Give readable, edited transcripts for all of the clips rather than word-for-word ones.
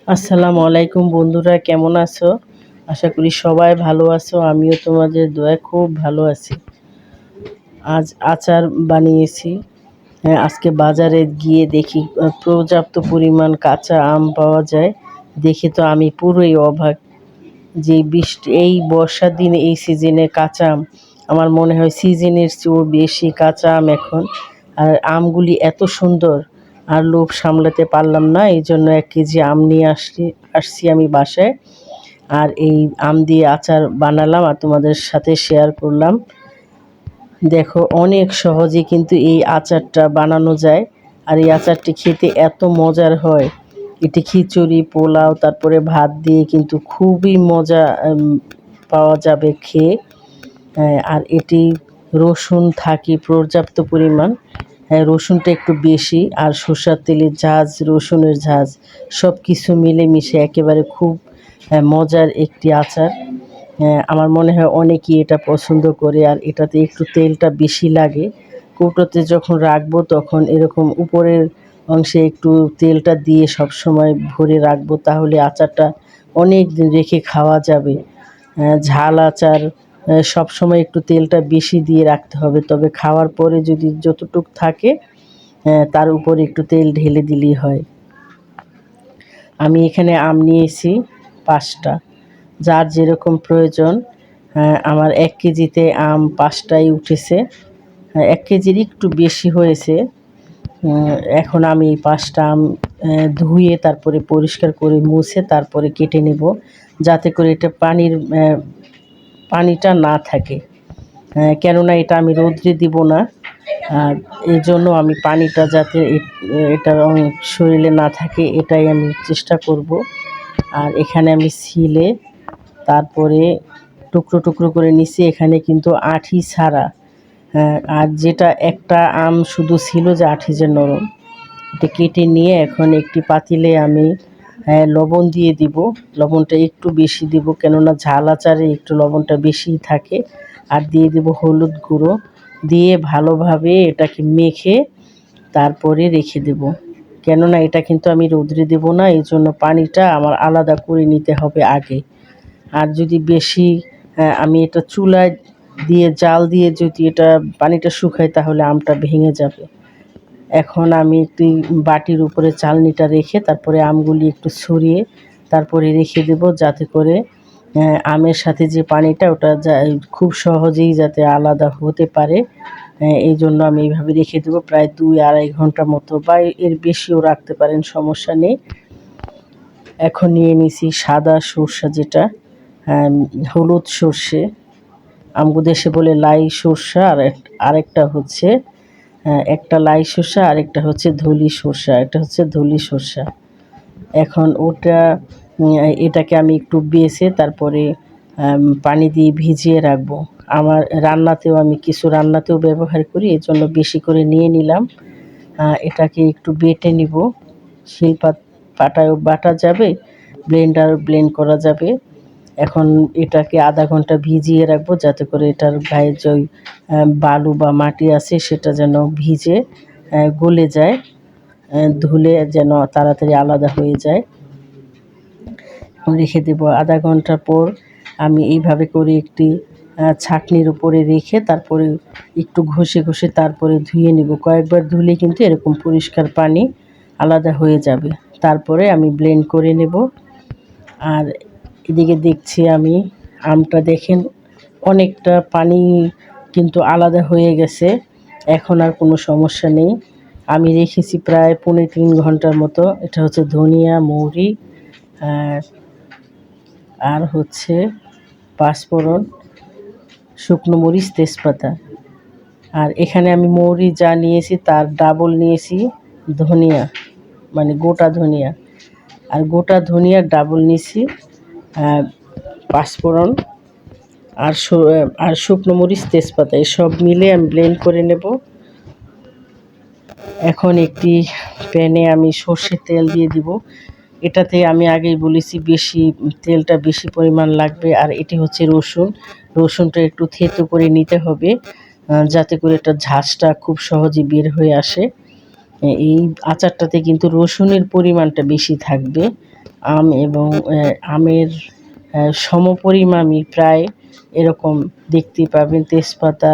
আসসালামু আলাইকুম বন্ধুরা, কেমন আছো? আশা করি সবাই ভালো আছো। আমিও তোমাদের দোয়ায় খুব ভালো আছি। আজ আচার বানিয়েছি। আজকে বাজারে গিয়ে দেখি পর্যাপ্ত পরিমাণ কাঁচা আম পাওয়া যায়। দেখে তো আমি পুরোই অবাক যে এই বর্ষার দিনে এই সিজনে কাঁচা আম, আমার মনে হয় সিজনের চেয়েও বেশি কাঁচা আম এখন। আর আমগুলি এত সুন্দর, আর লোভ সামলাতে পারলাম না, এই জন্য 1 কেজি আম নিয়ে আসছি আমি বাসায়। আর এই আম দিয়ে আচার বানালাম আর তোমাদের সাথে শেয়ার করলাম। দেখো, অনেক সহজে কিন্তু এই আচারটা বানানো যায়। আর এই আচারটি খেতে এত মজার হয়, এটি খিচুড়ি, পোলাও, তারপরে ভাত দিয়ে কিন্তু খুবই মজা পাওয়া যাবে খেয়ে। আর এটি রসুন থাকে পর্যাপ্ত পরিমাণ। হ্যাঁ, রসুনটা একটু বেশি, আর সরষের তেলের ঝাঁজ, রসুনের ঝাঁজ সব কিছু মিলেমিশে একেবারে খুব মজার একটি আচার। আমার মনে হয় অনেকেই এটা পছন্দ করে, আর এটাতে একটু তেলটা বেশি লাগে। কৌটোতে যখন রাখবো তখন এরকম উপরের অংশে একটু তেলটা দিয়ে সবসময় ভরে রাখবো, তাহলে আচারটা অনেক দিন রেখে খাওয়া যাবে। ঝাল আচার সবসময় একটু তেলটা বেশি দিয়ে রাখতে হবে, তবে খাওয়ার পরে যদি যতটুক থাকে তার উপরে একটু তেল ঢেলে দিলেই হয়। আমি এখানে আম নিয়েছি 5টা, যার যেরকম প্রয়োজন। আমার 1 কেজিতে আম 5টাই উঠেছে। 1 কেজির একটু বেশি হয়েছে। এখন আমি 5টা আম ধুয়ে তারপরে পরিষ্কার করে মুছে তারপরে কেটে নেব, যাতে করে এটা পানিটা না থাকে। কেননা এটা আমি রৌদ্রে দিব না, আর এই জন্য আমি পানিটা যাতে এটার শরীরে না থাকে এটাই আমি চেষ্টা করব। আর এখানে আমি ছিলে তারপরে টুকরো টুকরো করে নিছি, এখানে কিন্তু আঁটি ছাড়া। আর যেটা একটা আম শুধু ছিল যে আঁটি যে নরম, এটা কেটে নিয়ে এখন একটি পাতিলে আমি লবণ দিয়ে দিব। লবণটা একটু বেশি দিব, কেননা ঝাল আচারে একটু লবণটা বেশিই থাকে। আর দিয়ে দেব হলুদ গুঁড়ো, দিয়ে ভালোভাবে এটাকে মেখে তারপরে রেখে দেব। কেননা এটা কিন্তু আমি রৌদ্রে দেব না, এই জন্য পানিটা আমার আলাদা করে নিতে হবে আগে। আর যদি বেশি আমি এটা চুলায় দিয়ে জাল দিয়ে যদি এটা পানিটা শুকাই, তাহলে আমটা ভেঙে যাবে। এখন আমি একটি বাটির উপরে চালনিটা রেখে তারপরে আমগুলি একটু ছড়িয়ে তারপরে রেখে দেব, যাতে করে আমের সাথে যে পানিটা ওটা খুব সহজেই যাতে আলাদা হতে পারে। এই জন্য আমি এইভাবে রেখে দেবো প্রায় 2-2.5 ঘন্টা মতো, বা এর বেশিও রাখতে পারেন, সমস্যা নেই। এখন নিয়ে নিছি সাদা সর্ষে, যেটা হলুদ সর্ষে, আমগো দেশে বলে লাই সর্ষা। আর আরেকটা হচ্ছে একটা লাই সর্ষা, আরেকটা হচ্ছে ধলি সর্ষা, এটা হচ্ছে ধলি সর্ষা। এখন এটাকে আমি একটু বেছে তারপরে পানি দিয়ে ভিজিয়ে রাখবো। আমার আমি কিছু রান্নাতেও ব্যবহার করি, এই জন্য বেশি করে নিয়ে নিলাম। এটাকে একটু বেটে নিব। পাটায়ও বাটা যাবে, ব্লেন্ড করা যাবে। এখন এটাকে আধা ঘন্টা ভিজিয়ে রাখবো, যাতে করে এটার গায়ে যে বালু বা মাটি আছে সেটা যেন ভিজে গলে যায়, ধুলে যেন তাড়াতাড়ি আলাদা হয়ে যায়। রেখে দেবো আধা ঘন্টা পর। আমি এইভাবে করে একটি ছাঁকনির উপরে রেখে তারপরে একটু ঘষে ঘষে তারপরে ধুয়ে নেব। কয়েকবার ধুলে কিন্তু এরকম পরিষ্কার পানি আলাদা হয়ে যাবে। তারপরে আমি ব্লেন্ড করে নেব। আর এদিকে দেখছি আমি আমটা, দেখেন অনেকটা পানি কিন্তু আলাদা হয়ে গেছে, এখন আর কোনো সমস্যা নেই। আমি রেখেছি প্রায় 2.5-3 ঘন্টার মতো। এটা হচ্ছে ধনিয়া, মৌরি, আর হচ্ছে পাঁচফোড়ন, শুকনো মরিচ, তেজপাতা। আর এখানে আমি মৌরি যা নিয়েছি তার ডাবল নিয়েছি ধনিয়া, মানে গোটা ধনিয়া। আর গোটা ধনিয়ার ডাবল নিয়েছি পাঁচফোড়ন, আর শুকনো মরিচ, তেজপাতা, এসব মিলে আমি ব্লেন্ড করে নেব। এখন একটি প্যানে আমি সর্ষের তেল দিয়ে দিব। এটাতে আমি আগেই বলেছি তেলটা বেশি পরিমাণ লাগবে। আর এটি হচ্ছে রসুনটা একটু থেতো করে নিতে হবে, যাতে করে এটার ঝাঁজটা খুব সহজে বের হয়ে আসে। এই আচারটাতে কিন্তু রসুনের পরিমাণটা বেশি থাকবে, আম এবং আমের সমপরিমাণই প্রায় এরকম দেখতে পাবেন। তেজপাতা,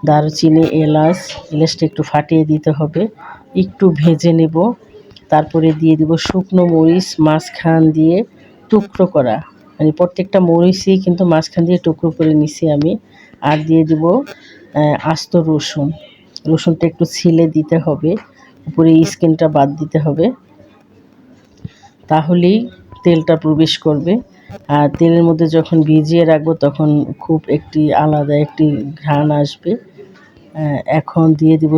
দারুচিনি, এলাচটা একটু ফাটিয়ে দিতে হবে, একটু ভেজে নেব। তারপরে দিয়ে দিব শুকনো মরিচ মাঝখান দিয়ে টুকরো করা, মানে প্রত্যেকটা মরিচই কিন্তু মাঝখান দিয়ে টুকরো করে নিছি আমি। আর দিয়ে দিব আস্ত রসুনটা একটু ছিলে দিতে হবে, উপরে স্কিনটা বাদ দিতে হবে, তাহলেই তেলটা প্রবেশ করবে। আর তেলের মধ্যে যখন ভিজিয়ে রাখবো তখন খুব একটি আলাদা একটি ঘ্রাণ আসবে। এখন দিয়ে দিব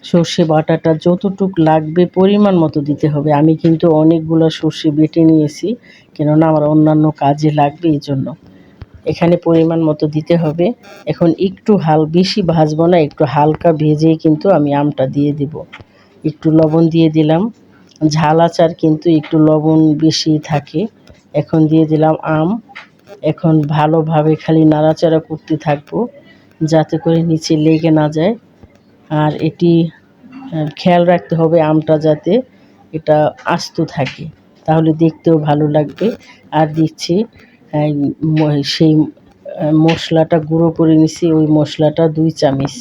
সর্ষে বাটাটা যতটুক লাগবে পরিমাণ মতো দিতে হবে। আমি কিন্তু অনেকগুলো সর্ষে বেটে নিয়েছি, কেননা আমার অন্যান্য কাজে লাগবে এই জন্য। এখানে পরিমাণ মতো দিতে হবে। এখন একটু বেশি ভাজবো না, একটু হালকা ভেজেই কিন্তু আমি আমটা দিয়ে দিব। একটু লবণ দিয়ে দিলাম, ঝাল আচার কিন্তু একটু লবণ বেশি থাকে। এখন দিয়ে দিলাম আম। এখন ভালোভাবে খালি নাড়াচাড়া করতে থাকবো যাতে করে নিচে লেগে না যায়। আর এটি খেয়াল রাখতে হবে আমটা যাতে এটা আস্ত থাকে, তাহলে দেখতেও ভালো লাগবে। আর দিচ্ছি সেই মশলাটা গুঁড়ো করে নিছি, ওই মশলাটা 2 চামচ,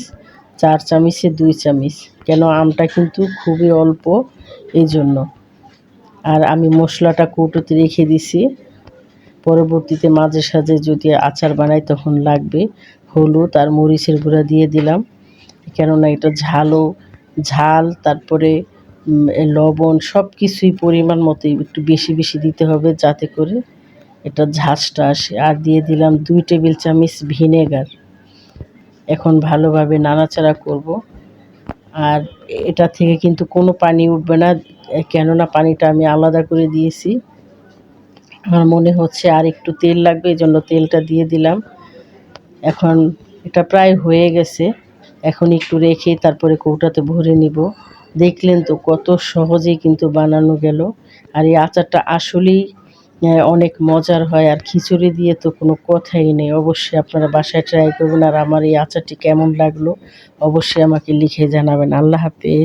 4 চামচে 2 চামচ, কেন আমটা কিন্তু খুবই অল্প এই জন্য। আর আমি মশলাটা কৌটোতে রেখে দিছি, পরবর্তীতে মাঝে সাঝে যদি আচার বানাই তখন লাগবে। হলুদ আর মরিচের গুঁড়া দিয়ে দিলাম, কেননা এটা ঝাল, তারপরে লবণ সব কিছুই পরিমাণ মতো একটু বেশি বেশি দিতে হবে যাতে করে এটা ঝাঁজটা আসে। আর দিয়ে দিলাম 2 টেবিল চামচ ভিনেগার। এখন ভালোভাবে নাড়াচাড়া করব। আর এটা থেকে কিন্তু কোনো পানি উঠবে না, কেননা পানিটা আমি আলাদা করে দিয়েছি। আমার মনে হচ্ছে আর একটু তেল লাগবে, এই জন্য তেলটা দিয়ে দিলাম। এখন এটা প্রায় হয়ে গেছে, এখন একটু রেখে তারপরে কৌটাতে ভরে নিব। দেখলেন তো কত সহজেই কিন্তু বানানো গেল। আর এই আচারটা আসলেই অনেক মজার হয়, আর খিচুড়ি দিয়ে তো কোনো কথাই নেই। অবশ্যই আপনারা বাসায় ট্রাই করবেন। আর আমার এই আচারটি কেমন লাগলো অবশ্যই আমাকে লিখে জানাবেন। আল্লাহ হাফেজ।